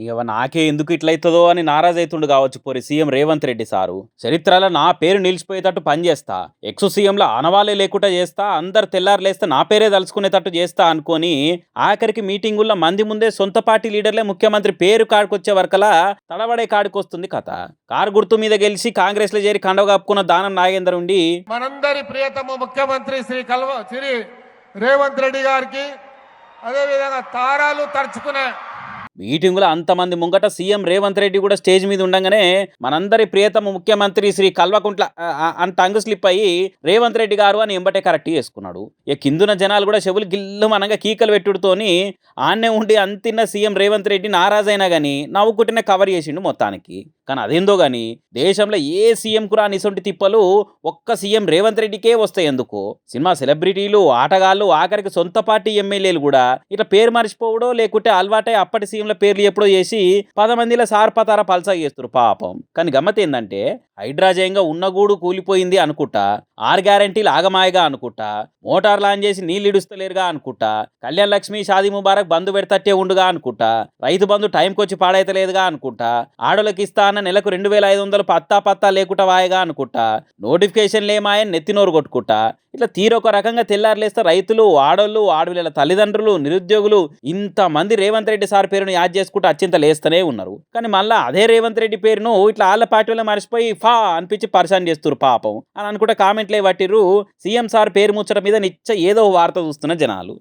ఇగ నాకే ఎందుకు ఇట్లయితదో అని నారాజయితుండు గావచ్చు పోరి సీఎం రేవంత్ రెడ్డి సారు. చరిత్రలో నా పేరు నిలిచిపోయేటట్టు పని జేస్తా. ఎక్స్ సీఎంల ఆనవాలే లేకుండా జేస్తా. అందరు తెల్లారి లేస్తే నా పేరే తలుచుకునేటట్టు జేస్తా అనుకోని ఆఖరికి మీటింగుల్లో మంది ముందే సొంత పార్టీ లీడర్లే ముఖ్యమంత్రి పేరు కాడికొచ్చే వరకలా తడబడే కాడికొస్తుంది కథ. కారు గుర్తు మీద గెలిచి కాంగ్రెస్‌లో చేరి కండువ కప్పుకున్న దానం నాగేందర్ ఉండి మనందరి ప్రియతమ ముఖ్యమంత్రి శ్రీ రేవంత్ రెడ్డి గారికి అదేవిధంగా తారాలు తరుచుకునే మీటింగులో అంతమంది ముంగట సీఎం రేవంత్ రెడ్డి కూడా స్టేజ్ మీద ఉండగానే మనందరి ప్రియతమ ముఖ్యమంత్రి శ్రీ కల్వకుంట్ల అని టంగ్ స్లిప్ అయ్యి రేవంత్ రెడ్డి గారు అని ఎంబటే కరెక్ట్ చేసుకున్నాడు. ఇక కిందున జనాలు కూడా చెవులు గిల్లు మనగా కీకలు పెట్టుడుతోని ఆన్నే ఉండి అంతిన్న సీఎం రేవంత్ రెడ్డి నారాజైనా కానీ నవ్వుకుంటేనే కవర్ చేసిండు మొత్తానికి. కానీ అదేందో కానీ దేశంలో ఏ సీఎంకు రాని ఇసొంటి తిప్పలు ఒక్క సీఎం రేవంత్ రెడ్డికే వస్తాయి ఎందుకు. సినిమా సెలబ్రిటీలు ఆటగాళ్ళు ఆఖరికి సొంత పార్టీ ఎమ్మెల్యేలు కూడా ఇట్లా పేరు మర్చిపోవడో లేకుంటే అలవాటై అప్పటి సీఎంల పేర్లు ఎప్పుడో చేసి 10 మందిలో సార్పతార పల్సా చేస్తారు పాపం. కానీ గమ్మత్ ఏందంటే హైడ్రాజయంగా ఉన్నగూడు కూలిపోయింది అనుకుంటా, 6 గ్యారంటీలు ఆగమాయగా అనుకుంటా, మోటార్ లాంచ్ చేసి నీళ్ళు ఇడుస్తలేరుగా అనుకుంటా, కళ్యాణ్ లక్ష్మి షాదీ ముబారక్ బంధు పెడతట్టే ఉండుగా అనుకుంటా, రైతు బంధు టైంకి వచ్చి పాడైతలేదుగా అనుకుంటా, ఆడోళ్ళకి ఇస్తా అన్న నెలకు 2500 పత్తా లేకుట వాయగా అనుకుంటా, నోటిఫికేషన్ లేమాయని నెత్తినోరు కొట్టుకుంటా, ఇట్లా తీరొక రకంగా తెల్లారులేస్తే రైతులు ఆడోళ్ళు ఆడవిళ్ళ తల్లిదండ్రులు నిరుద్యోగులు ఇంతమంది రేవంత్ రెడ్డి సార్ పేరును యాద్ చేసుకుంటూ అత్యంత లేస్తూనే ఉన్నారు. కానీ మళ్ళీ అదే రేవంత్ రెడ్డి పేరును ఇట్లా వాళ్ళ పార్టీలో మర్చిపోయి ఫా అనిపించి పరిశాన్ చేస్తున్నారు పాపం అని అనుకుంటే కామెంట్లే పట్టిర్రు. సీఎం సార్ పేరు ముచ్చట మీద నిచ్చ ఏదో వార్త చూస్తున్న జనాలు.